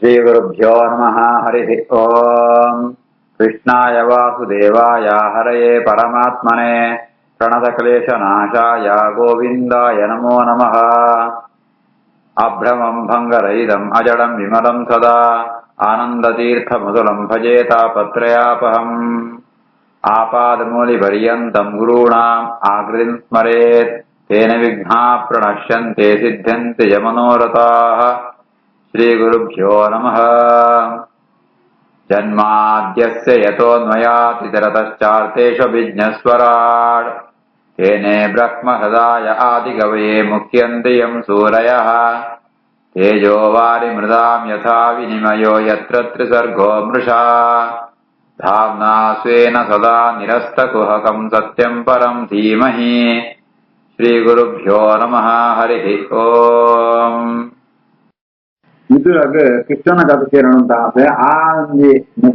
श्रीगुरुभ्यो नमः। हरिः ओम्। कृष्णाय वासुदेवाय हरये परमात्मने प्रणतक्लेशनाशाय गोविन्दाय नमो नमः। अभ्रमं भङ्गरहितम् अजडं विमलं सदा आनन्दतीर्थमधुरं भजे तापत्रयापहम्। आपादमूलिपर्यन्तं गुरूणाम् आकृतिं स्मरेत् तेन विघ्नाः प्रणश्यन्ते सिद्ध्यन्ति च मनोरथाः। श्रीगुरुभ्यो नमः। जन्माद्यस्य यतोऽन्वयातितरतश्चार्थेष्वभिज्ञस्वराट् तेने ब्रह्महृदाय आदिकवये मुह्यन्ति यं सूरयः। तेजो वारिमृदां यथा विनिमयो यत्र त्रिसर्गो मृषा धाम्ना स्वेन सदा निरस्तकुहकं सत्यं परं धीमहि। श्रीगुरुभ्यो नमः। हरिः ओम्. ಇದ್ರಾಗ ಕೃಷ್ಣನ ಕಥೆ ಕೇಳೋಣ ಅಂತ ಆಸೆ. ಆ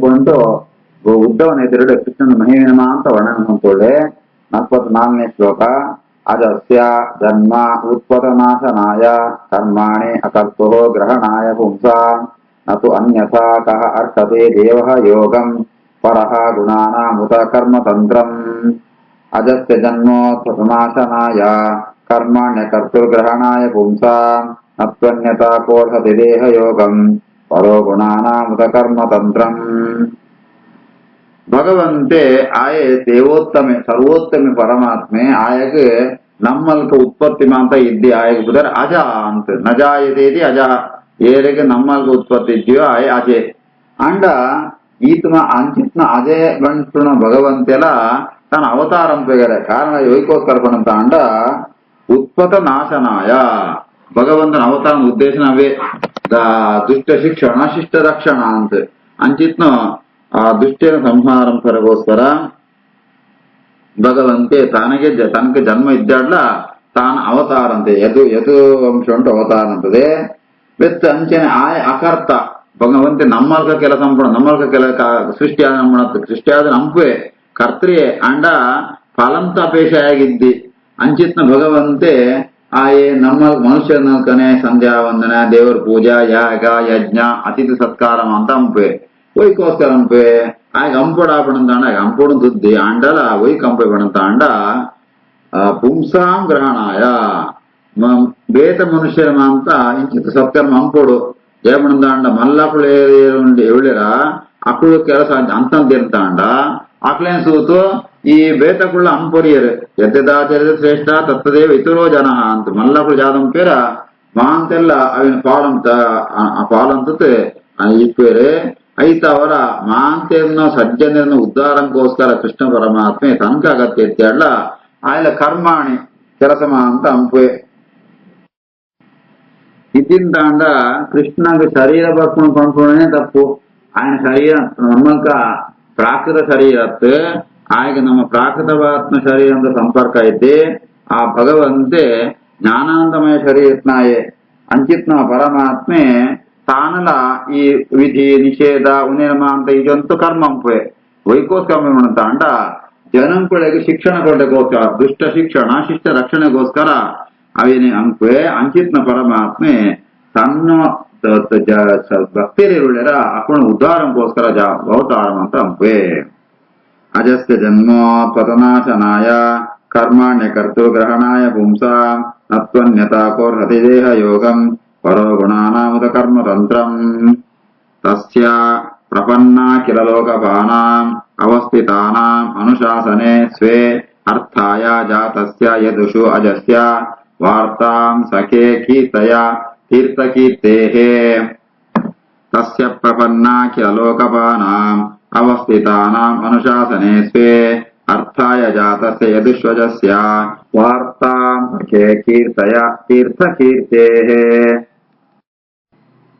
ಒಂದು ಉದ್ದವನ ಎದುರುಡೆ ಕೃಷ್ಣನ ಮಹಿಮಾ ಅಂತ ವರ್ಣನೆ ಮಾಡ್ಕೊಳ್ಳೆ. 44ನೇ ಶ್ಲೋಕ. ಅಜಸ್ಯ ಜನ್ಮ ಉತ್ಪತನಾಶನಾಯ ಕರ್ಮಾಣಿ ಅಕರ್ತೋ ಗ್ರಹಣಾಯ ಪುಂಸಾ ನತು ಅನ್ಯಥಾ ಕಃ ಅರ್ಥತೆ ದೇವಃ ಯೋಗಂ ಪರಃ ಗುಣಾನಾಮುತ ಕರ್ಮತಂತ್ರಂ. ಅಜಸ್ಯ ಜನ್ಮೋತ್ಪತನಾಶನಾಯ ಕರ್ಮಾಣ್ಯ ಕರ್ತೃಗ್ರಹಣಾಯ ಪುಂಸಾ ನತ್ವನ್ಯತಾ ಕೋರ್ಹತಿ ದೇಹ ಯೋಗಂ ಪರೋ ಗುಣಾನಾಮುತ ಕರ್ಮತಂತ್ರಂ. ಭಗವಂತೆ ಆಯೆ ದೇವೋತ್ತಮೆ ಸರ್ವೋತ್ತಮೆ ಪರಮಾತ್ಮೆ ಆಯಗೆ ನಮ್ಮಲ್ಕ ಉತ್ಪತ್ತಿ ಮಾಂತ ಇದ್ದಿ ಆಯಗೆ ಬುಧರ ಅಜ ಅಂತ ನಜಾಯದೇದಿ ಅಜ ಏರೆಗೆ ನಮ್ಮಲ್ಕ ಉತ್ಪತ್ತಿ ಇದೆಯೋ ಆಯ ಅಜೆ ಅಂಡ ಈತಮ ಅಂಚಿತ್ನ ಅಜಯ ಗಂಟುಣ ಭಗವಂತೆಲ್ಲ ತಾನು ಅವತಾರ ಅಂತ ಕಾರಣ ಯೋಗಿಕೋಸ್ಕರ ಪಣಂತ ಅಂಡ ಉತ್ಪತ ನಾಶನಾಯ ಭಗವಂತನ ಅವತಾರದ ಉದ್ದೇಶನವೇ ದುಷ್ಟ ಶಿಕ್ಷಣ ಶಿಷ್ಟ ರಕ್ಷಣ ಅಂತ ಅಂಚಿತ್ನ ಆ ದುಷ್ಟನ ಸಂಹಾರ ಕರಗೋಸ್ಕರ ಭಗವಂತೆ ತನಗೆ ಜನ್ಮ ಇದ್ದಾಡ್ಲ ತಾನು ಅವತಾರ ಅಂತೆ ಯದು ಅಂಶ ಉಂಟು ಅವತಾರ ಅಂತದೆ ಬೆತ್ತ ಅಂಚನೆ ಆಯ ಅಕರ್ತ ಭಗವಂತೆ ನಮ್ಮಲ್ಕ ಕೆಲಸ ನಮ್ಮಲ್ಕ ಕೆಲ ಸೃಷ್ಟಿಯಾದ ನಮ್ಮ ಸೃಷ್ಟಿಯಾದ ನಂಪೆ ಕರ್ತ್ರಿಯೇ ಅಂಡ ಫಲಂತ ಅಪೇಕ್ಷ ಆಗಿದ್ದಿ ಅಂಚಿತ್ನ ಭಗವಂತೆ ಆಯೆ ನಮ್ಮ ಮನುಷ್ಯನ ಕನೆ ಸಂಧ್ಯಾ ವಂದನ ದೇವರ ಪೂಜಾ ಯಾಗ ಯಜ್ಞ ಅತಿಥಿ ಸತ್ಕಾರ ಅಂತ ಅಂಪೆ ಒಯ್ಕೋಸ್ಕರ ಅಂಪೆ ಆಗ ಅಂಪಡ ಪಣಂತಾಂಡ ಅಂಪೋಡು ದುದ್ದಿ ಅಂಡಲ ಒಯ್ಕ್ ಅಂಪೆ ಪಣಂತಾಂಡ ಪುಂಸಾಂ ಗ್ರಹಣಾಯ ಬೇತ ಮನುಷ್ಯರ ಅಂತ ಇಂಚಿತ್ ಸತ್ಕರ್ಮ ಅಂಪೋಡು ಏಪಣಂತಾಂಡ ಮಲ್ಲಪುಳು ಎವಳಿರ ಅಕ್ಕಳು ಕೆಲಸ ಅಂತಂತಿರ್ತಾಂಡ ಅಕ್ಲೇನ್ ಸೂತು ಈ ಬೇತಕುಳ್ಳ ಅಂಪೊರಿಯರು ಎದ್ದದಾಚಾರ್ಯ ಶ್ರೇಷ್ಠ ತತ್ತದೇವ ಇತರೋ ಜನ ಅಂತ ಮಲ್ಲಪುಳು ಜಾದಂ ಪೇರ ಮಾಂತೆಲ್ಲ ಅವಿನ ಪಾಲಂತತೆ ಇಪ್ಪೇರೆ ಐತ ಅವರ ಮಾಂತೆಯನ್ನು ಸಜ್ಜನರನ್ನು ಉದ್ಧಾರಂಗೋಸ್ಕರ ಕೃಷ್ಣ ಪರಮಾತ್ಮೆ ತನಕ ಅಗತ್ಯ ಇತ್ಯಾಡ್ಲ ಆಯ್ಲ ಕರ್ಮಾಣಿ ಕೆಲಸ ಅಂತ ಅಂಪೆ ಇದ್ದಿಂದಾಂಡ ಕೃಷ್ಣಗೆ ಶರೀರ ಬರ್ಕೊಂಡು ಕೊಂಡ್ಕೊಂಡೇ ತಪ್ಪು. ఆయన ಶರೀರ ನಮ್ಮಲ್ಕ ಪ್ರಾಕೃತ ಶರೀರತ್ ಆಯ್ಕೆ ನಮ್ಮ ಪ್ರಾಕೃತವಾತ್ಮ ಶರೀರ ಅಂತ ಸಂಪರ್ಕ ಐತಿ. ಆ ಭಗವಂತೆ ಜ್ಞಾನಾನಂದಮಯ ಶರೀರತ್ನಾಯೆ ಅಂಚಿತ್ನ ಪರಮಾತ್ಮೆ ತಾನಲ ಈ ವಿಧಿ ನಿಷೇಧ ಉನೇಮ ಅಂತ ಇದಂತೂ ಕರ್ಮಂಪೆ ವೈಕೋಸ್ಕರ ಅಂಡ ಜನಂಪಳಿಗೆ ಶಿಕ್ಷಣ ಕೊಡಗೋಸ್ಕರ ದುಷ್ಟ ಶಿಕ್ಷಣ ಶಿಷ್ಟ ರಕ್ಷಣೆಗೋಸ್ಕರ ಅವೇನೇ ಅಂಪೆ ಅಂಚಿತ್ನ ಪರಮಾತ್ಮೆ ತನ್ನ ಭಕ್ತಿರುಳ್ಳೆರ ಅಪ್ಪಣ ಉದ್ಧಾರಂಗೋಸ್ಕರ ಅವತಾರ ಅಂತ ಅಂಪೆ. ಅಜಸ್ಯ ಜನ್ಮೋತ್ಪತನಾಶನಾಯ ಕರ್ಮಾಣ್ಯ ಕರ್ತೃಗ್ರಹಣಾಯ ಪುಂಸಾ ನತ್ವನ್ಯತಾ ಕೋರ್ಹತಿ ದೇಹ ಯೋಗಂ ಪರೋ ಗುಣಾನಾಮುತ ಕರ್ಮತಂತ್ರಂ. ತಸ್ಯ ಪ್ರಪನ್ನಾ ಕಿಲ ಲೋಕಪಾನಾಂ ಅವಸ್ಥಿತಾನಾಂ ಅನುಶಾಸನೆ ಸ್ವೇ ಅರ್ಥಾಯ ಜಾತಸ್ಯ ಯದುಷು ಅಜಸ್ಯ ವಾರ್ತಾಂ ಸಖೇ ಕೀರ್ತಯ ತೀರ್ಥಕೀರ್ತೇಃ. ತಸ್ಯ ಪ್ರಪನ್ನಾ ಕಿಲ ಲೋಕಪಾನಾಂ ಅವಸ್ಥಿತಾನಾಂ ಅನುಶಾಸನೆ ಸ್ವೇ ಅರ್ಥಾಯ ಜಾತಸ್ಯ ಯದುಷ್ವಜಸ್ಯ ವಾರ್ತಾಂ ಸಖೇ ಕೀರ್ತಯ ತೀರ್ಥಕೀರ್ತೇಃ.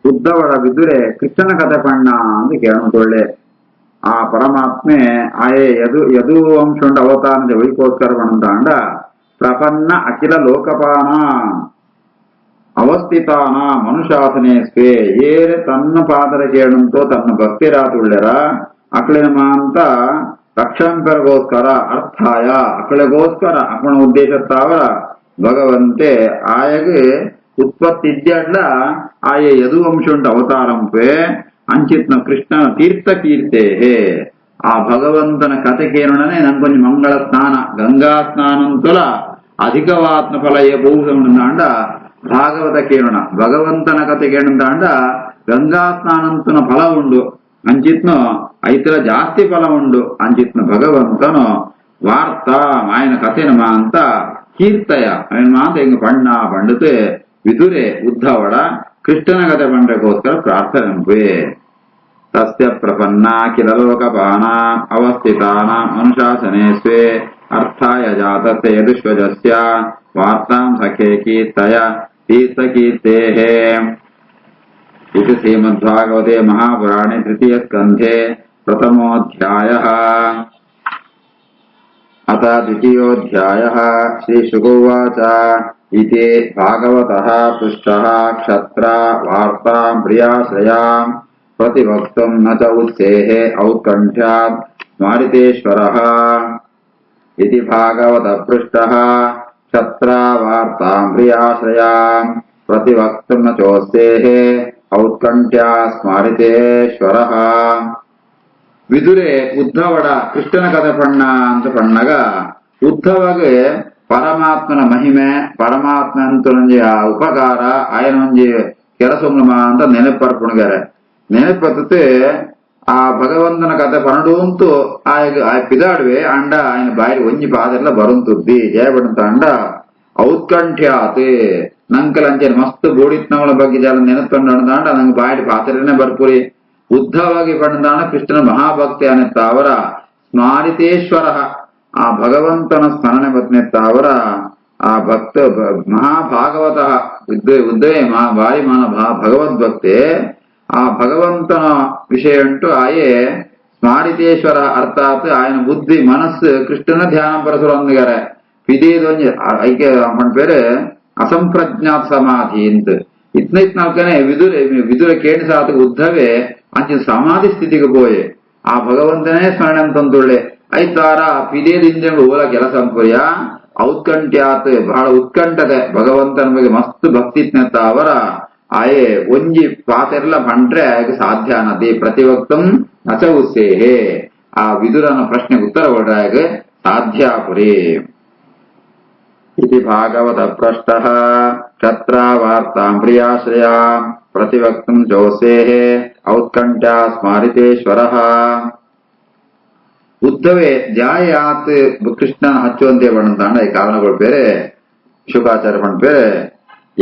ಉದ್ದವಳ ಬಿದ್ದರೆ ಕೃಷ್ಣನ ಕಥೆ ಪಣ್ಣ ಅಂತ ಕೇಳೋದೊಳ್ಳೆ. ಆ ಪರಮಾತ್ಮೆ ಆಯೇ ಯದು ಅಂಶ ಉಂಟು ಅವತಾರದ ವೈಕೋಸ್ಕರ ಪಣಂತಾಂಡ ಪ್ರಪನ್ನ ಅಖಿಲ ಲೋಕಪಾನ ಅವಸ್ಥಿತಾನ ಮನುಶಾಸನೆ ಸ್ವೇ ಏರೆ ತನ್ನ ಪಾದರ ಕೇಳಂತೋ ತನ್ನ ಭಕ್ತಿರಾತುಳ್ಳೆರ ಅಕ್ಳಿನ ಮಾಂತ ರಕ್ಷಂಕರಗೋಸ್ಕರ ಅರ್ಥಾಯ ಅಕ್ಳಿಗೋಸ್ಕರ ಅಕ್ಕಣ ಉದ್ದೇಶ ತಾವರ ಭಗವಂತೆ ಆಯಗೆ ఉత్పత్తి ఇద్యాడ్ల ఆయే యదువంశుంట అవతారంపే అంచిత్న కృష్ణ తీర్థ కీర్తే ఆ భగవంతನ ಕಥೆ ಕೇಳೋಣನೆ ನನ್ ಕೊಂಚ ಮಂಗಳ ಸ್ನಾನ ಗಂಗಾ ಸ್ನಾನಂತುಲ ಅಧಿಕವಾತ್ಮ ಫಲ ಬಹುಂಡ ಭಾಗವತ ಕೇಳೋಣ ಭಗವಂತನ ಕಥೆ ಕೇಳಂತಾಂಡ ಗಂಗಾ ಸ್ನಾನಂತನ ಫಲ ಉಂಡು ಅಂಚಿತ್ನು ಐತರ ಜಾಸ್ತಿ ಫಲ ಉಂಡು ಅಂಚಿತ್ನ ಭಗವಂತನು ವಾರ್ತಾ ఆయన ಕಥೆನ ಮಾ ಅಂತ ಕೀರ್ತಯ ఆయన ಮಾ ಅಂತ ಹೆಂಗ ಪಣ್ಣ ಪಂಡಿತು ವಿದುರೆ ಉದ್ಧವಡ ಕೃಷ್ಣನ ಕಥೆ ಪಂಡಕ್ಕೋಸ್ಕರ ಪ್ರಾರ್ಥನೆ ತಸ್ಯ ಪ್ರಪನ್ನಾ ಕಿಲ ಲೋಕಪಾನಾಂ ಅವಸ್ಥಿತಾನಾಂ ಅನುಶಾಸನೆ ಸ್ವೇ ಅರ್ಥಾಯ ಜಾತಸ್ಯ ಯದುಶ್ವಜಸ್ಯ ವಾರ್ತಾಂ ಸಖೇ ಕೀರ್ತಯ ತೀರ್ಥಕೀರ್ತೇಃ इति श्रीमद्भागवते महापुराणे तृतीयस्कन्धे प्रथमोऽध्यायः। अथ द्वितीयोऽध्यायः। श्रीशुक उवाच इति भागवतः पृष्टः क्षत्रा वार्तां प्रियाश्रयां प्रतिवक्तुं न च उत्सेः औत्कण्ठ्यात् स्मारितेश्वरः। इति भागवतः पृष्टः क्षत्रा वार्तां प्रियाश्रयां प्रतिवक्तुं न चोत्सेः ಔತ್ಕಂಠ್ಯ ಸ್ಮಾರಿತೇಶ್ವರ. ವಿದುರೆ ಉದ್ಧವಡ ಕೃಷ್ಣನ ಕಥೆ ಪಣ್ಣ ಅಂತ ಪಣ್ಣಗ ಉದ್ಧವಗೆ ಪರಮಾತ್ಮನ ಮಹಿಮೆ ಪರಮಾತ್ಮ ಅಂತ ಆ ಉಪಕಾರ ಆಯನ ಒಂಜಿ ಕೆಲಸಂಗ್ಲಮ ಅಂತ ನೆನಪರ್ಪುಣಗಾರೆ ನೆನಪತ್ತೆ ಆ ಭಗವಂತನ ಕಥೆ ಪಣಡು ಅಂತೂ ಆಯ ಪಿದಾಡ್ವೆ ಅಂಡ ఆయన ಬಾಯಿ ಒಂಜಿ ಪಾದೆಲ್ಲ ಬರುಂತುದ್ದಿ ಜಯಪಡಂತ ಅಂಡ ಔತ್ಕಂಠ್ಯಾತ್ ನಂಕಲಂಚೆ ಮಸ್ತ್ ಬೋಡಿತ್ನವಳ ಬಗ್ಗೆ ಜಲ ನೆನಪಂಡ ನಂಗೆ ಬಾಯಿ ಪಾತ್ರೆನೇ ಬರ್ಪುರಿ ಉದ್ಧವಾಗಿ ಪಡೆದಾಣ ಕೃಷ್ಣನ ಮಹಾಭಕ್ತಿ ಅನ್ನೆತ್ತ ಅವರ ಸ್ಮಾರಿತೇಶ್ವರ ಆ ಭಗವಂತನ ಸ್ಮರಣೆ ಬತ್ನೆತ್ತ ಅವರ ಆ ಭಕ್ತ ಮಹಾಭಾಗವತ ಉದ್ದವೇ ಬಾರಿ ಭಗವದ್ಭಕ್ತೆ ಆ ಭಗವಂತನ ವಿಷಯ ಉಂಟು ಆಯೇ ಸ್ಮಾರಿತೇಶ್ವರ ಅರ್ಥಾತ್ ఆయన ಬುದ್ಧಿ ಮನಸ್ಸು ಕೃಷ್ಣನ ಧ್ಯಾನ ಪರಸರು ಅಂದಿಗಾರೆ ವಿಧೇದೊಂದು ಐಕೆ ಅವನ ಪೇರು ಅಸಂಪ್ರಜ್ಞಾತ್ ಸಮಾಧಿ ಅಂತ ಇತ್ನಾಲ್ಕನೇ ವಿದುರ ಕೇಳಿ ಸಾತ ಉದ್ಧವೇ ಅಂಚಿನ ಸಮಾಧಿ ಸ್ಥಿತಿಗೆ ಪೋಯೆ ಆ ಭಗವಂತನೇ ಸ್ಮರಣೆ ಅಂತಂದುಳ್ಳೆ ಐತಾರ ಪಿದೇದಿಂದ ಓಲ ಕೆಲಸ ಅಂಪುರ್ಯ ಔತ್ಕಂಠ್ಯಾತ್ ಬಹಳ ಉತ್ಕಂಠತೆ ಭಗವಂತನ ಬಗ್ಗೆ ಮಸ್ತ್ ಭಕ್ತಿತ್ನೆತ್ತ ಅವರ ಆಯೇ ಒಂಜಿ ಪಾತೆಲ್ಲ ಪಂಡ್ರೆ ಆಗ ಸಾಧ್ಯ ಅನ್ನದೇ ಪ್ರತಿವಕ್ತಂ ನಚ ಉತ್ಸೇಹೆ ಆ ವಿದುರನ ಪ್ರಶ್ನೆಗೆ ಉತ್ತರ ಕೊಡ್ರಾಗ ಸಾಧ್ಯ ಪುರಿ. इति भागवत पृष्टः क्षत्रा वार्तां प्रियाश्रयां प्रतिवक्तुं जोसेः औत्कण्ठ्या स्मारितेश्वरः. ಉದ್ಧವೇ ಜಾಯಾತ್ ಕೃಷ್ಣನ ಹಚ್ಚುವಂತೆ ಬಣ್ಣಂತಾಂಡ ಈ ಕಾರಣಗಳು ಬೇರೆ ಶುಕಾಚಾರ್ಯ ಬಣ್ಣ ಬೇರೆ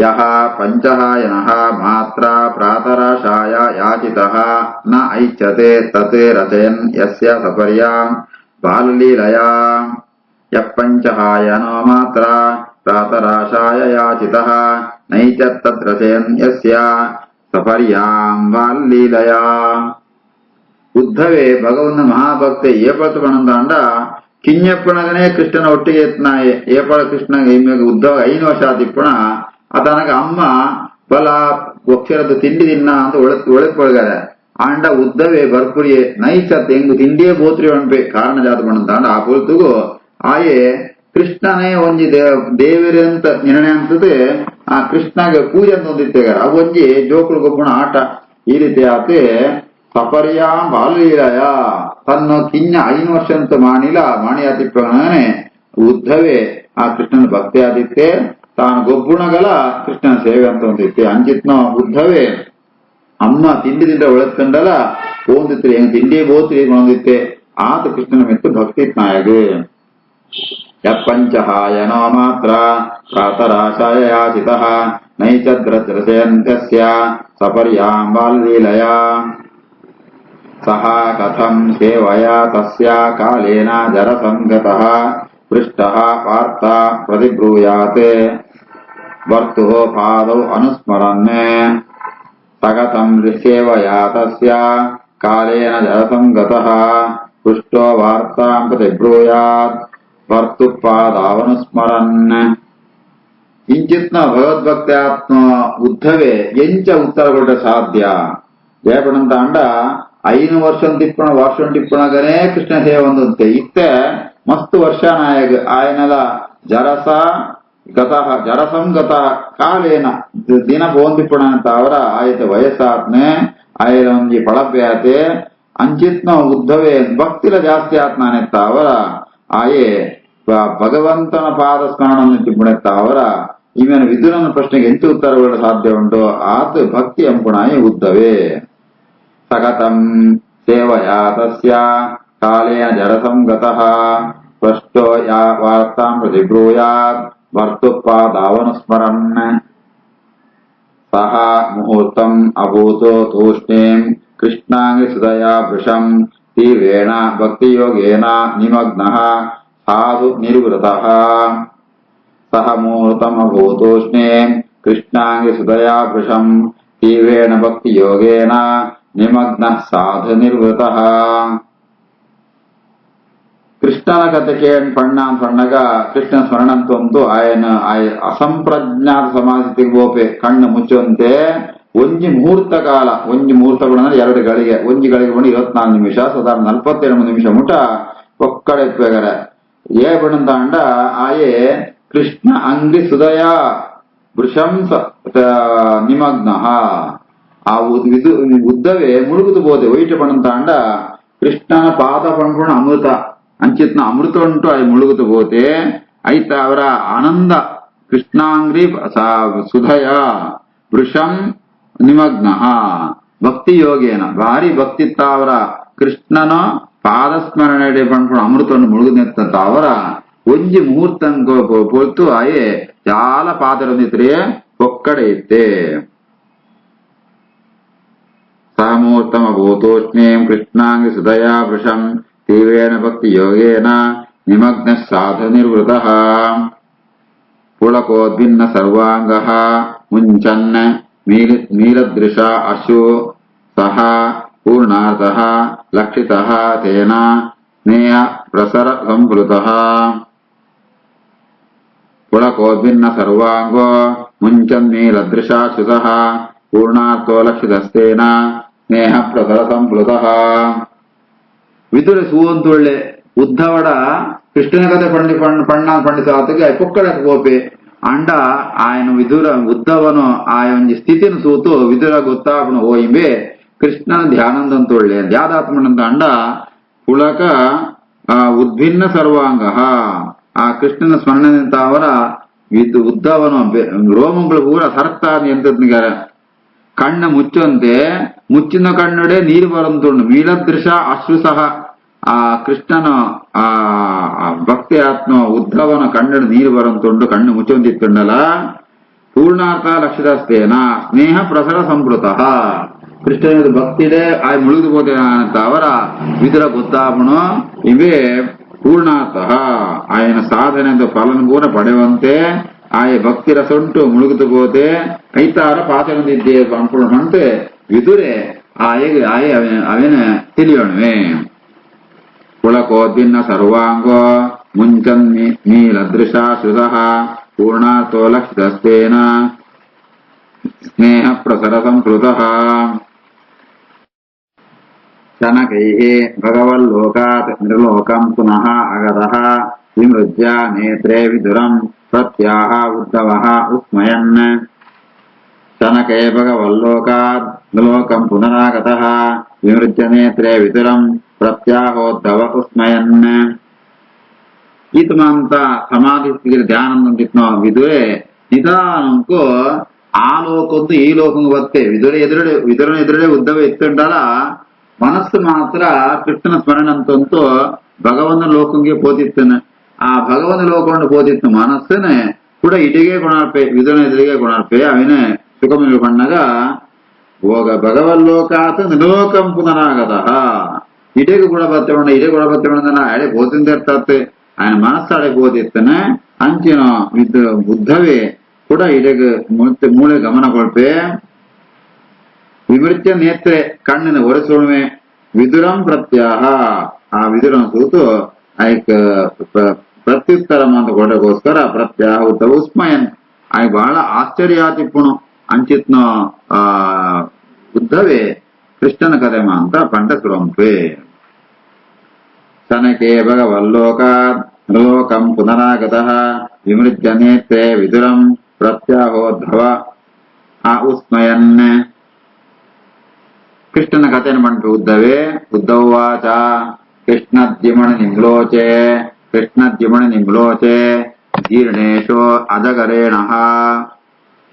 ಯಹ ಪಂಚಃ ಯನಃ ಮಾತ್ರ ಪ್ರಾತರಾಶಾಯ ಯಾಚಿತಃ ನ ಐಚ್ಛತೆ ತತ್ ರಚಯನ್ ಯಸ್ಯ ಸಪರ್ಯಾಂ ಬಾಲಲೀಲಯಾ ಯಪ್ಪಂಚಹಾಯನೋ ಮಾತ್ರ ಪ್ರಾತರಾಶಾಯ ಯಾಚಿತಃ ನೈಚ ತತ್ರಚಯನ್ ಯಸ್ಯ ಸಪರ್ಯಾಂ ಬಾಲಲೀಲಯಾ. ಉದ್ಧವೇ ಭಗವಂತ ಮಹಾಭಕ್ತೆ ಏಪಳತು ಪಣಂದಾಂಡ ಕಿಂಜಪ್ಪಣಗನೇ ಕೃಷ್ಣನ ಒಟ್ಟಿಗೆ ಎತ್ನಾಯೆ ಏಪಳ ಕೃಷ್ಣಗೆ ಉದ್ಧವ 5 ವರ್ಷ ಆದಿಪ್ಪಣ ಅದನಗ ಅಮ್ಮ ಬಲ ಒಕ್ಷರದ ತಿಂಡಿ ತಿನ್ನ ಅಂತ ಒಳಪೊಳಗಾರೆ ಆಂಡ ಉದ್ಧವೇ ಬರ್ಪುರಿಯೇ ನೈಚತ್ ಹೆಂಗ್ ತಿಂಡಿಯೇ ಬೋತ್ರಿ ಅನ್ಪೆ ಕಾರಣ ಜಾತ ಪಣಂದಾಂಡ ಆ ಪೊಲ್ತುಗು ಆಯೇ ಕೃಷ್ಣನೇ ಒಂಜಿ ದೇವರೇ ಅಂತ ನಿರ್ಣಯ ಅಂತದೆ ಆ ಕೃಷ್ಣಗೆ ಪೂಜೆ ಅಂತ ಒಂದಿತ್ತೇಗಾರ ಆ ಒಂಜಿ ಜೋಕುಳು ಗೊಬ್ಬಣ ಆಟ ಈ ರೀತಿ ಆತೆ ಸಪರ್ಯಾಂ ಬಾಲಲೀಲಯ ತನ್ನ ಕಿಂಜ 5 ವರ್ಷ ಅಂತ ಮಾಣಿಯಾತಿಪ್ಪನೇ ಉದ್ಧವೇ ಆ ಕೃಷ್ಣನ ಭಕ್ತಿ ಆದಿತ್ತೆ ತಾನು ಗೊಬ್ಬುಣಗಲ ಕೃಷ್ಣನ ಸೇವೆ ಅಂತ ಒಂದಿತ್ತೆ ಅಂಚಿತ್ನ ಉದ್ಧವೇ ಅಮ್ಮ ತಿಂಡಿ ತಿಂಡ ಒಳತ್ಕಂಡಲ ಓಂದಿತ್ರಿ ಹೆಂಗ್ ತಿಂಡಿ ಬೋತ್ರಿ ಒಂದಿತ್ತೆ ಆತ ಕೃಷ್ಣನ ಮೆತ್ತು ಭಕ್ತಿ ನಾಯಕ ಯಪ್ಪಂಚಹಾಯನೋ ಮಾತ್ರ ಪ್ರಾತರಾಶಾಯ ಯಾಚಿತಃ ನೈಚದ್ರಚಯನ್ಯಸ್ಯ ಸಪರ್ಯಾಂ ಬಾಲಲೀಲಯಾ ಸಹ ಕಥಂ ಸೇವಯಾ ತಸ್ಯ ಕಾಲೇನ ಜರಸಂಗತಃ ಪೃಷ್ಟಃ ವಾರ್ತಾ ಪ್ರತಿಬ್ರೂಯಾತ್ ವರ್ತುಃ ಪಾದೌ ಅನುಸ್ಮರನ್ ಸಗತಂ ಸೇವಯಾ ತಸ್ಯ ಕಾಲೇನ ಜರಸಂಗತಃ ಪೃಷ್ಟೋ ವಾರ್ತಾಂ ಪ್ರತಿಬ್ರೂಯಾತ್ ಭರ್ತುಪಾದಾವನುಸ್ಮರನ್. ಇಂಚಿತ್ನ ಭಗವದ್ಭಕ್ತ್ಯಾತ್ಮ ಉದ್ಧವೇ ಎಂಚ ಉತ್ತರ ಕೊಟ್ಟ ಸಾಧ್ಯ ಜಯಪಡಂತ ಅಂಡ 5 ವರ್ಷಂ ತಿಪ್ಪಣಗನೇ ಕೃಷ್ಣ ಸೇವೆ ಒಂದಂತೆ ಇತ್ತೆ ಮಸ್ತ್ ವರ್ಷ ನಾಯಕ ಆಯನಲ ಜರಸ ಗತಃ ಜರಸಂಗತ ಕಾಲೇನ ದಿನ ಪೋಂದಿಪ್ಪಣ ಅಂತ ಅವರ ಆಯ್ತು ವಯಸ್ಸಾತ್ನೆ ಆಯ್ತು ಒಂಜಿ ಪಳಬ್ಯಾತೆ ಅಂಚಿತ್ನ ಉದ್ದವೇ ಭಕ್ತಿಲ ಜಾಸ್ತಿ ಆತ್ನಾನೆತ್ತ ಅವರ ಆಯೆ ಭಗವಂತನ ಪಾದ ಸ್ಮರಣ ತಿಪ್ಪುಣೆತ್ತ ಅವರ ಈಮೇಲೆ ವಿದುರನ ಪ್ರಶ್ನೆಗೆ ಎಂಟು ಉತ್ತರಗಳು ಸಾಧ್ಯ ಉಂಟು ಆತ್ ಭಕ್ತಿ ಅಂಪುಣಾಯ ಉದ್ದವೇ ಸಗತಂ ಸೇವಯಾ ತಸ್ಯ ಕಾಲೇನ ಜರಸಂಗತಃ ಸ್ಪಷ್ಟೋ ಯಾ ವಾರ್ತಾಂ ಪ್ರತಿಬ್ರೂಯಾತ್ ಭರ್ತುಪಾದಾವನುಸ್ಮರನ್ ಸಹ ಮುಹೂರ್ತಂ ಅಭೂತೋ ತೂಷ್ಣೀಂ ಕೃಷ್ಣಾಂಗಿ ಸುದಯಾ ವೃಷಂ ತೀವ್ರೇಣ ಭಕ್ತಿಯೋಗೇನ ನಿಮಗ್ನಃ ಸಾಧು ನಿರ್ವೃತಃ ಸಹ ಮುಹೂರ್ತಂ ಅಭೂತೋಷ್ಣೀಂ ಕೃಷ್ಣಾಂಗಿ ಸುದಯಾ ವೃಷಂ ತೀವ್ರೇಣ ಭಕ್ತಿಯೋಗೇನ ನಿಮಗ್ನಃ ಸಾಧು ನಿರ್ವೃತಃ. ಕೃಷ್ಣನ ಕಥೆ ಕೇಳಿ ಪಣ್ಣಗ ಕೃಷ್ಣ ಸ್ಮರಣಂತಂತೂ ಆಯನ ಅಸಂಪ್ರಜ್ಞಾತ ಸಮಾಧಿಗೆ ಗೋಪೆ ಕಣ್ಣು ಮುಚ್ಚುವಂತೆ ಒಂಜಿ ಮುಹೂರ್ತ ಕಾಲ ಒಂಜಿ ಮುಹೂರ್ತಗಳು ಅಂದ್ರೆ 2 ಗಳಿಗೆ ಒಂಜಿ ಗಳಿಗೆ ಬಂದು 24 ನಿಮಿಷ ಸಾಧಾರಣ 42 ನಿಮಿಷ ಮುಟ ಒಕ್ಕಡೆ ಎತ್ಬೇಗಾರೆ ಏ ಬಣ್ಣಂತ ಅಂಡ ಆಯೆ ಕೃಷ್ಣ ಅಂಗಿ ಸುದಯ ವೃಷಂಸ ನಿಮಗ್ನ ಆ ಉದ್ದವೇ ಮುಳುಗುದು ಬೋದೆ ಒಯ್ಟ ಬಣ್ಣಂತ ಅಂಡ ಕೃಷ್ಣನ ಪಾದ ಪಂಪುಣ ಅಮೃತ ಅಂಚಿತ್ನ ಅಮೃತ ಉಂಟು ಅದು ಮುಳುಗುತು ಬೋತೆ ಐತ ಅವರ ಆನಂದ ಕೃಷ್ಣಾಂಗ್ರಿ ಸುಧಯ ವೃಷಂ ನಿಮಗ್ನ ಭಕ್ತಿ ಯೋಗೇನ ಭಾರಿ ಭಕ್ತಿತ್ತ ಅವರ ಕೃಷ್ಣನ ಪಾದಸ್ಮರಣೆ ಪಂಪುಣ ಅಮೃತವನ್ನು ಮುಳುಗುದಂತ ಅವರ ಒಂಜಿ ಮುಹೂರ್ತ ಪೊಲ್ತು ಆಯೆ ಜಾಲ ಪಾದರೊಂದಿದ್ರೆ ಒಕ್ಕಡೆ ಇತ್ತೆ ಸಹ ಮುಹೂರ್ತಮ ಭೂತೋಷ್ಣೀಂ ಕೃಷ್ಣಾಂಗಿ ಸುಧಯ ವೃಷಂ ತೀವ್ರೇಣ ಭಕ್ತಿ ಯೋಗೇನ ನಿಮಗ್ನ ಸಾಧು ನಿರ್ವೃತಃ ಪುಳಕೋದ್ಭಿನ್ನ ಸರ್ವಾಂಗಃ ಮುಂಚನ್ ನೀಲದೃಶ ಅಶು ಸಹ ಪೂರ್ಣಾರ್ಥಃ ಲಕ್ಷಿತಃ ತೇನ ಸ್ನೇಹ ಪ್ರಸರ ಸಂಪ್ಲುತಃ ಪುಳಕೋದ್ಭಿನ್ನ ಸರ್ವಾಂಗೋ ಮುಂಚನ್ ನೀಲದೃಶಾಶುತಃ ಪೂರ್ಣಾರ್ಥೋ ಲಕ್ಷಿತಸ್ತೇನ ಸ್ನೇಹ ಪ್ರಸರ ಸಂಪ್ಲುತಃ. ವಿದುರ ಸೂವಂತೊಳ್ಳೆ ಉದ್ದವಡ ಕೃಷ್ಣನ ಕಥೆ ಪಂಡಿತ ಆತಗೆ ಪೊಕ್ಕಳಕ್ಕೆ ಗೋಪೆ ಅಂಡ ఆయన ವಿದುರ ಉದ್ದವನು ಒಂಜಿ ಸ್ಥಿತಿನ ಸೂತು ವಿದುರ ಗೊತ್ತಾಪನು ಓಯಿಂಬೆ ಕೃಷ್ಣನ ಧ್ಯಾನಂದಂತೊಳ್ಳೆ ಧ್ಯಾದಾತ್ಮನಂತ ಅಂಡ ಪುಳಕ ಉದ್ಭಿನ್ನ ಸರ್ವಾಂಗ ಆ ಕೃಷ್ಣನ ಸ್ಮರಣೆಂತ ಅವರ ಉದ್ದವನು ರೋಮಗಳು ಪೂರ ಸರಕ್ತಾದ ಎಂತದ್ನಿಗಾರ ಕಣ್ಣ ಮುಚ್ಚಂತೆ ಮುಚ್ಚಿನ ಕಣ್ಣಡೆ ನೀರು ಬರಂತುಂಡು ನೀಲದೃಶ ಅಶ್ರು ಸಹ ಆ ಕೃಷ್ಣನ ಭಕ್ತಿ ಆತ್ಮ ಉದ್ಧವನ ಕಣ್ಣಡೆ ನೀರು ಬರಂತುಂಡು ಕಣ್ಣು ಮುಚ್ಚೊಂದಿತ್ತುಂಡಲ ಪೂರ್ಣಾರ್ಥ ಲಕ್ಷಿತಸ್ತೇನ ಸ್ನೇಹ ಪ್ರಸರ ಸಂಪ್ಲುತ ಕೃಷ್ಣನ ಭಕ್ತಿಡೆ ಆಯ್ ಮುಳುಗು ಹೋದೆ ಅಂತ ಅವರ ವಿದುರ ಗೊತ್ತಾಪನು ಇವೇ ಪೂರ್ಣಾರ್ಥ ಆಯನ ಸಾಧನೆ ಫಲನ ಪೂರ ಪಡೆಯುವಂತೆ ಆಯ ಭಕ್ತಿ ರಸೊಂಟು ಮುಳುಗುತು ಬೋತೆ ಐತಾರ ಪಾಚನದಿದ್ದೆ ಪಂಪುಣಂತೆ ವಿದುರೆ ಆಯ ಅವನ ತಿಳಿಯೋಣವೆ ಪುಳಕೋದ್ಭಿನ್ನ ಸರ್ವಾಂಗೋ ಮುಂಚನ್ ನೀಲದೃಶಾ ಸುಧಃ ಪೂರ್ಣಾರ್ಥೋ ಲಕ್ಷಿತಸ್ತೇನ ಸ್ನೇಹ ಪ್ರಸರ ಸಂಪ್ಲುತಃ. ಶನಕೈಃ ಭಗವಲ್ಲೋಕಾತ್ ನಿರ್ಲೋಕಂ ಪುನಃ ಅಗತಃ ವಿಮೃಜ್ಯ ನೇತ್ರೇ ವಿದುರಂ ಪ್ರತ್ಯಾಹ ಉದ್ಧವಃ ಉಸ್ಮಯನ್. ಶನಕೇ ಭಗವಲ್ಲೋಕಾತ್ ನಿರ್ಲೋಕಂ ಪುನರಾಗತಃ ವಿಮೃಜ್ಯ ನೇತ್ರೇ ವಿದುರಂ ಪ್ರತ್ಯಾಹೋದ್ಧವ ಉಸ್ಮಯನ್. ಈತಮಂತ ಸಮಾಧಿ ಸ್ಥಿತಿಗೆ ಧ್ಯಾನಂದಿತ್ನ ವಿದುರೆ ನಿಧಾನಕ್ಕೂ ಆ ಲೋಕದ್ದು ಈ ಲೋಕಂಗೆ ಬತ್ತೆ ವಿದುರನ ಎದುರುಡೆ ಉದ್ದವ ಎತ್ತುಂಡಲ ಮನಸ್ಸು ಮಾತ್ರ ಕೃಷ್ಣನ ಸ್ಮರಣ ಅಂತಂತೂ ಭಗವಂತನ ಲೋಕಂಗೆ ಪೋತಿತ್ತನೆ ಆ ಭಗವಂತ ಲೋಕವನ್ನು ಪೋತಿತ್ತು ಮನಸ್ಸನೆ ಕೂಡ ಇಟಿಗೆ ಗುಣಾರ್ಪೆ ವಿದುರನ ಎದುರಿಗೆ ಗುಣಾರ್ಪೆ ಅವನೇ ಸುಖಮಿಳು ಪಣ್ಣಗ ಹೋಗ ಭಗವಲ್ಲೋಕಾತ ನಿಲೋಕಂ ಪುನರಾಗತಃ ಇಟೆಗೆ ಗುಣ ಬತ್ತವಣ್ಣ ಇಡೆ ಗುಣ ಬತ್ತವಣ್ಣ ಅಡೆ ಪೋತಿಂದ ಇರ್ತತ್ತೆ ఆయన మనస్సు అడగబోదిత్తనే అంచిన బుద్ధవే కూడా ఇడగ మూಳೆ ಗಮನ ಕೊಳ್ಪೆ ವಿಮೃತ್ಯ ನೇತ್ರೆ ಕಣ್ಣಿನ ಒರೆಸೋಣವೆ ವಿದುರಂ ಪ್ರತ್ಯಾಹ ಆ ವಿದುರನ ಸೂತು ಆಯ್ಕ ಪ್ರತ್ಯುತ್ತರ ಅಂತ ಕೊಡಗೋಸ್ಕರ ಪ್ರತ್ಯಾಹ ಉದ್ದ ಉಸ್ಮಯನ್ ಆಯ್ ಬಹಳ ಆಶ್ಚರ್ಯಾತಿಪ್ಪುಣು ಅಂಚಿತ್ನ ಉದ್ದವೇ ಕೃಷ್ಣನ ಕಥೆ ಅಂತ ಪಂಡ ಸುರಂಪೆ. ಶನಕೆ ಭಗವಲ್ಲೋಕಾತ್ ಲೋಕಂ ಪುನರಾಗತಃ ವಿಮೃಜ್ಯ ನೇತ್ರೆ ವಿದುರಂ ಪ್ರತ್ಯಾಹೋದ್ಭವ ಆ ಉಸ್ಮಯನ್. ಕೃಷ್ಣನ ಕಥೆಯನ್ನು ಮಾಡ್ಬೇಕು. ಉದ್ಧವಾಚ ಕೃಷ್ಣದ್ಯುಮಣ ನಿಮ್ಲೋಚೆ ಜೀರ್ಣೇಶೋ ಅಜಗರೇಣಃ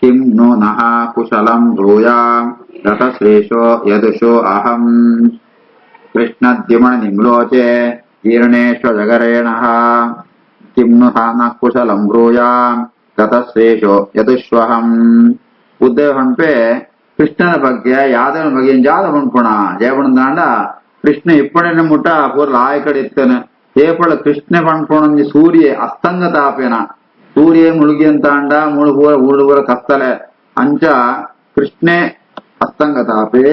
ಕಿಂ ನು ನಃ ಕುಶಲಂ ಬ್ರೂಯಾಂ ರಥಶ್ರೇಷೋ ಯದುಷೋ ಅಹಂ. ಕೃಷ್ಣದ್ಯುಮಣ ನಿಮ್ಲೋಚೆ ಜೀರ್ಣೇಶೋ ಜಗರೇಣಃ ಕಿಂ ನು ನ ಕುಶಲಂ ಬ್ರೂಯಾಂ ರಥಶ್ರೇಷೋ ಯದುಷ್ವಹಂ. ಉದ್ದವ ಹಂಪೆ ಕೃಷ್ಣನ ಬಗ್ಗೆ ಯಾದವನ ಬಗ್ಗೆ ಜಾದ ಪಣ್ಪುಣ ಜಯಪಣದಾಂಡ ಕೃಷ್ಣ ಇಪ್ಪಣೆನ ಮುಟ್ಟ ಪೂರ್ಲ ಆಯ್ಕಡೆ ಇತ್ತನ ಏಪಳ ಕೃಷ್ಣ ಪಣ್ಪುಣಂಜಿ ಸೂರ್ಯ ಅಸ್ತಂಗ ತಾಪೇನ ಸೂರ್ಯ ಮುಳುಗಿ ಅಂತಾಂಡ ಮುಳುಗುವ ಕತ್ತಲೆ ಅಂಚ ಕೃಷ್ಣೆ ಅಸ್ತಂಗ ತಾಪೆ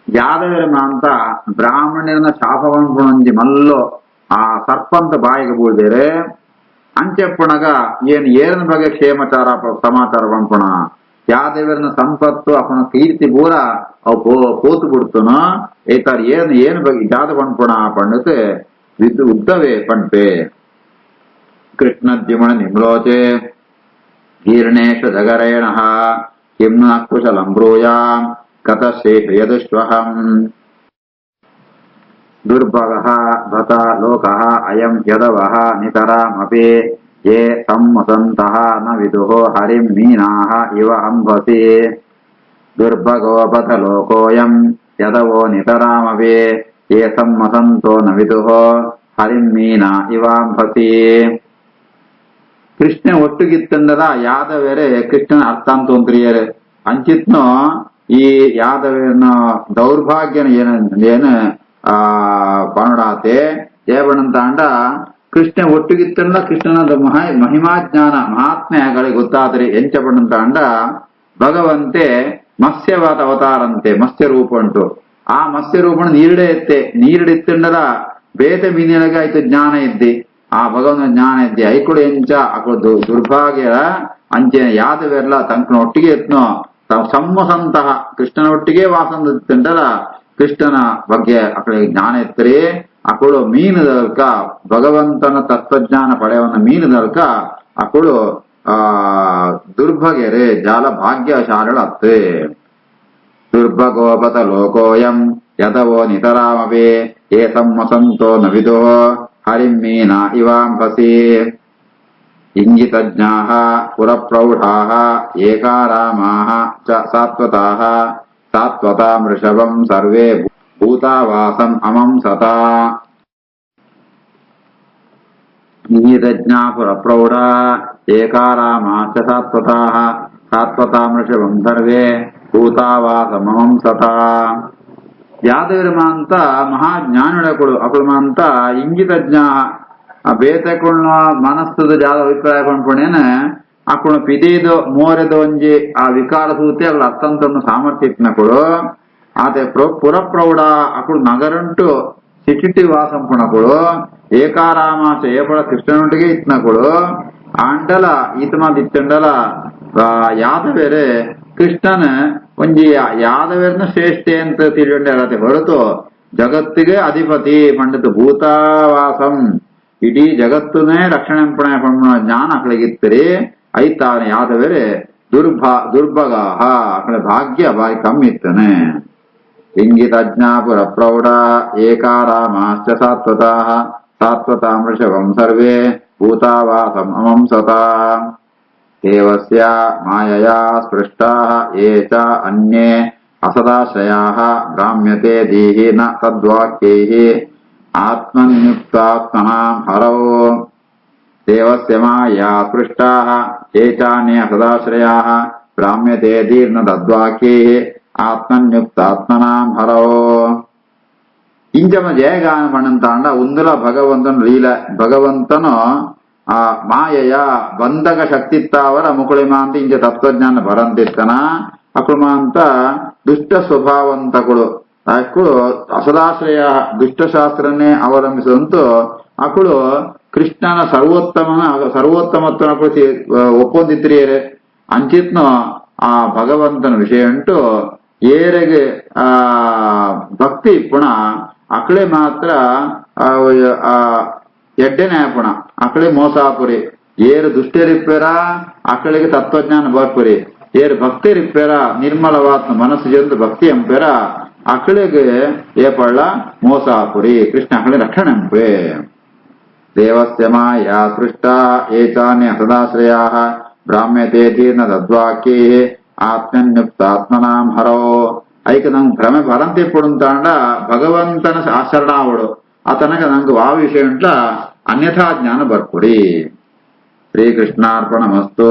ಯಾದವರ ಅಂತ ಬ್ರಾಹ್ಮಣ್ಯರನ್ನ ಶಾಪ ಪಣ್ಪುಣಂಜಿ ಮಲ್ಲೋ ಆ ಸರ್ಪಂತ ಬಾಯಿಗೆ ಬೂಳ್ದೇರೆ ಅಂಚೆಪ್ಪಣಗ ಏರನ ಬಗ್ಗೆ ಕ್ಷೇಮಚಾರ ಸಮಾಚಾರ ಪಂಪುಣ ಯಾದೇವರನ ಸಂಪತ್ತು ಅಪ್ಪನ ಕೀರ್ತಿ ಪೂರ ಅವು ಪೋತು ಬಿಡ್ತನೋ ಏತಾರ ಏನು ಬಗ್ಗೆ ಜಾದ ಪಂಪುಣ ಪಂಡತೆ ಉದ್ದವೇ ಪಂಪೆ. ಕೃಷ್ಣದ್ಯುಮಣ ನಿಮ್ಲೋಚೆ ಜೀರ್ಣೇಶ ಜಗರೇಣಃ ಕಿಂ ನ ಕುಶಲಂ ಬ್ರೂಯಾಂ ಕತಶೇಷ ಯದುಷ್ವಹಂ. ದುರ್ಭಗಃ ಭತ ಲೋಕಃ ಅಯಂ ಯದವಃ ನಿತರಾಮಪಿ ಯೇ ಸಮ್ಮಸಂತಃ ನ ವಿದುಃ ಹರಿಂ ಮೀನಾಃ ಇವ ಅಂಬಸಿ. ದುರ್ಭಗೋ ಬತ ಲೋಕೋಯಂ ಯದವೋ ನಿತರಾಮಪಿ ಯೇ ಸಮ್ಮಸಂತೋ ನ ವಿದುಃ ಹರಿಂ ಮೀನಾ ಇವಾಂಬಸಿ. ಕೃಷ್ಣ ಒಟ್ಟುಗಿತ್ತಂದದ ಯಾದವೇರೆ ಕೃಷ್ಣನ ಅರ್ಥಾಂತೋಂತ್ರಿಯರು ಅಂಚಿತ್ನೋ ಈ ಯಾದವೇನ ದೌರ್ಭಾಗ್ಯನ ಏನು ಪಣುಡಾತೆ ಏವಣಂತಾಂಡ ಕೃಷ್ಣ ಒಟ್ಟುಗಿತ್ತಂಡ ಕೃಷ್ಣನ ಮಹಿಮಾಜ್ಞಾನ ಮಹಾತ್ಮೆಗಳಿಗೆ ಗೊತ್ತಾದರೆ ಎಂಚ ಪಣಂತಾಂಡ ಭಗವಂತೆ ಮತ್ಸ್ಯವಾದ ಅವತಾರಂತೆ ಮತ್ಸ್ಯ ರೂಪ ಉಂಟು. ಆ ಮತ್ಸ್ಯ ರೂಪಣ ನೀರಿಡೆ ಎತ್ತೆ ನೀರಿಡಿತ್ತಂಡಲ ಬೇತೆ ಮೀನಿನಗೆ ಆಯ್ತು ಜ್ಞಾನ ಇದ್ದಿ ಆ ಭಗವಂತನ ಜ್ಞಾನ ಇದ್ದಿ ಐಕುಳು ಎಂಚ ಅಕಳು ದುರ್ಭಾಗ್ಯ ಅಂಚೆ ಯಾದವೆಲ್ಲ ತಂಕನ ಒಟ್ಟಿಗೆ ಎತ್ನೋ ಸಮ್ಮಸಂತಹ ಕೃಷ್ಣನ ಒಟ್ಟಿಗೆ ವಾಸಂದಲ್ಲ ಕೃಷ್ಣನ ಬಗ್ಗೆ ಅಕಳಿಗೆ ಜ್ಞಾನ ಎತ್ತರಿ ಅಕಳು ಮೀನುದಲ್ಕ ಭಗವಂತನ ತತ್ವಜ್ಞಾನ ಪಡೆಯವನ್ನ ಮೀನುದಲ್ಕ ಅಕಳು ದುರ್ಭಗೆರೆ ಜಾಲ ಭಾಗ್ಯಶಾಲಳತ್ತೆ. ದುರ್ಭಗೋಪತ ಲೋಕೋಯಂ ಯದವೋ ನಿತರಾಮಪಿ ಯೇ ಸಮ್ಮಸಂತೋ ನ ವಿದುಃ ಹರಿಂ ಮೀನಾ ಇವಾಂಬಸಿ. ಇಂಗಿತಜ್ಞಾಃ ಪುರಪ್ರೌಢಾಃ ಏಕಾರಾಮಾಃ ಚ ಸಾತ್ವತಾಃ ಸಾತ್ವತಾಂ ವೃಷಭಂ ಸರ್ವೇ ಭೂತಾವಾಸಂ ಅಮಂ ಸತಾ. ಇಂಗಿತಜ್ಞಾ ಪುರಪ್ರೌಢಾ ಏಕಾರಾಮಾಶ್ಚ ಸಾತ್ವತಾಃ ಸಾತ್ವತಾಂ ವೃಷಭಂ ಸರ್ವೇ ಭೂತಾವಾಸಂ ಅಮಂ ಸತಾ. ಯಾದವಿರಮ ಅಂತ ಮಹಾಜ್ಞಾನಿಗಳು ಅಕುಳಮ ಅಂತ ಇಂಗಿತಜ್ಞ ಬೇತಕುಳ್ನ ಮನಸ್ಸದ ಜಾದ ಅಭಿಪ್ರಾಯ ಪಂಪಣೇನ ಅಕುಳ ಪಿದೇದೋ ಮೋರೆದೋ ಒಂಜಿ ಆ ವಿಕಾರ ಸೂತಿ ಅಲ್ಲ ಅತ್ತಂತನ್ನು ಸಾಮರ್ಥ್ಯ ಇತ್ನಕುಳು ಆತೆ ಪುರಪ್ರೌಢ ಅಕುಳು ನಗರಂಟು ಸಿಟಿಟಿ ವಾಸಂಪುಣಕುಳು ಏಕಾರಾಮಾಶ ಏಪಳ ಕೃಷ್ಣನೊಟ್ಟಿಗೆ ಇತ್ನಕುಳು ಆಂಡಲ ಈತಮಾದ ಇತ್ತಂಡಲ ಯಾದವೇರೆ ಕೃಷ್ಣನ ಒಂಜಿ ಯಾದವೇರ್ನ ಶ್ರೇಷ್ಠೆ ಅಂತ ತಿಳಿಯೊಂಡೆ ಹೊರತು ಜಗತ್ತಿಗೆ ಅಧಿಪತಿ ಪಂಡಿತ ಭೂತಾವಾಸಂ ಇಡೀ ಜಗತ್ತುನೇ ರಕ್ಷಣೆ ಪಣ ಜ್ಞಾನ ಅಕಳಿಗಿತ್ತರಿ ಐತ ಯಾದವೇರೆ ದುರ್ಭಗ ಅಕಳ ಭಾಗ್ಯ ಬಾಯಿ ಕಮ್ಮಿತ್ತನೆ. ಇಂಗಿತಜ್ಞಾಪುರ ಪ್ರೌಢ ಏಕಾರಾಮಾಶ್ಚ ಸಾತ್ವತಾಃ ಸಾತ್ವತಾಂ ವೃಷಭಂ ಸರ್ವೇ ಭೂತಾವಾಸಂ ಅಮಂ ಸತಾ. ದೇವಸ್ಯ ಮಾಯಯಾ ಸ್ಪೃಷ್ಟಾಃ ಯೇ ಚ ಅನ್ಯೇ ಅಸದಾಶ್ರಯಾಃ ಭ್ರಾಮ್ಯತೆ ದೀಹಿ ನ ತದ್ವಾಕ್ಯೈಃ ಆತ್ಮನ್ಯುಕ್ತಾತ್ಮನಾಂ ಹರೌ. ದೇವಸ್ಯ ಮಾಯಾ ಸ್ಪೃಷ್ಟಾಃ ಯೇ ಚಾನ್ಯೇ ಸದಾಶ್ರಯಾಃ ಭ್ರಾಮ್ಯತೆ ದೀರ್ನ ತದ್ವಾಕ್ಯೈಃ ಆತ್ಮನ್ಯುಕ್ತಾತ್ಮನಾಂ ಹರೌ. ಇಂಜಮ ಜಯಗಾನ ಪಣಂತಾಂಡ ಉಂದುಲ ಭಗವಂತನ ಲೀಲ ಭಗವಂತನು ಆ ಮಾಯೆಯ ಬಂಧಕ ಶಕ್ತಿತ್ತಾವರ ಮುಕುಳಿಮ ಅಂತ ಇಂಜ ತತ್ವಜ್ಞಾನ ಬರಂತಿತ್ತನ ಅಕುಳಿಮ ಅಂತ ದುಷ್ಟ ಸ್ವಭಾವಂತಕುಳು ಅಕ್ಕಳು ಅಸದಾಶ್ರಯ ದುಷ್ಟಶಾಸ್ತ್ರನೇ ಅವಲಂಬಿಸಿದಂತೂ ಅಕಳು ಕೃಷ್ಣನ ಸರ್ವೋತ್ತಮತ್ವನ ಕುರಿತು ಒಪ್ಪೊಂದಿತ್ರಿಯರೆ ಅಂಚಿತ್ನು ಆ ಭಗವಂತನ ವಿಷಯ ಉಂಟು ಏರೆಗೆ ಭಕ್ತಿ ಪುಣ ಅಕಳೆ ಮಾತ್ರ ಎಡ್ಡೆನೆ ಪುಣ ಅಕಳೆ ಮೋಸಾಪುರಿ. ಏರು ದುಷ್ಟರಿಪ್ಪೇರ ಅಕಳಿಗೆ ತತ್ವಜ್ಞಾನ ಬರ್ಪುರಿ. ಏರು ಭಕ್ತರಿಪ್ಪೇರ ನಿರ್ಮಲವಾತ್ಮ ಮನಸ್ಸು ಎಂದು ಭಕ್ತಿ ಎಂಪೇರ ಅಕಳಿಗೆ ಏಪಳ್ಳ ಮೋಸಾಪುರಿ. ಕೃಷ್ಣ ಅಕಳಿ ರಕ್ಷಣೆ ಎಂಪೆ. ದೇವಸ್ಯ ಮಾಯಾ ಸೃಷ್ಟ ಏಚಾನ್ಯ ಸದಾಶ್ರಯಾ ಬ್ರಾಹ್ಮ್ಯತೆ ತೀರ್ಣ ತದ್ವಾಕ್ಯೇ ಆತ್ಮನ್ಯುಕ್ತಾತ್ಮನಾಂ ಹರೋ. ಐಕ ನಂಗೆ ಭ್ರಮೆ ಭರಂತಿ ಪುಡುಂತಾಂಡ ಭಗವಂತನ ಆಚರಣಾವಡು ಅತನಗ ನಂಗೆ ವಾ ವಿಷಯ ಉಂಟ್ಲ ಅನ್ಯಥಾ ಜ್ಞಾನ ಬರ್ಪುಡಿ. ಶ್ರೀಕೃಷ್ಣಾರ್ಪಣಮಸ್ತು.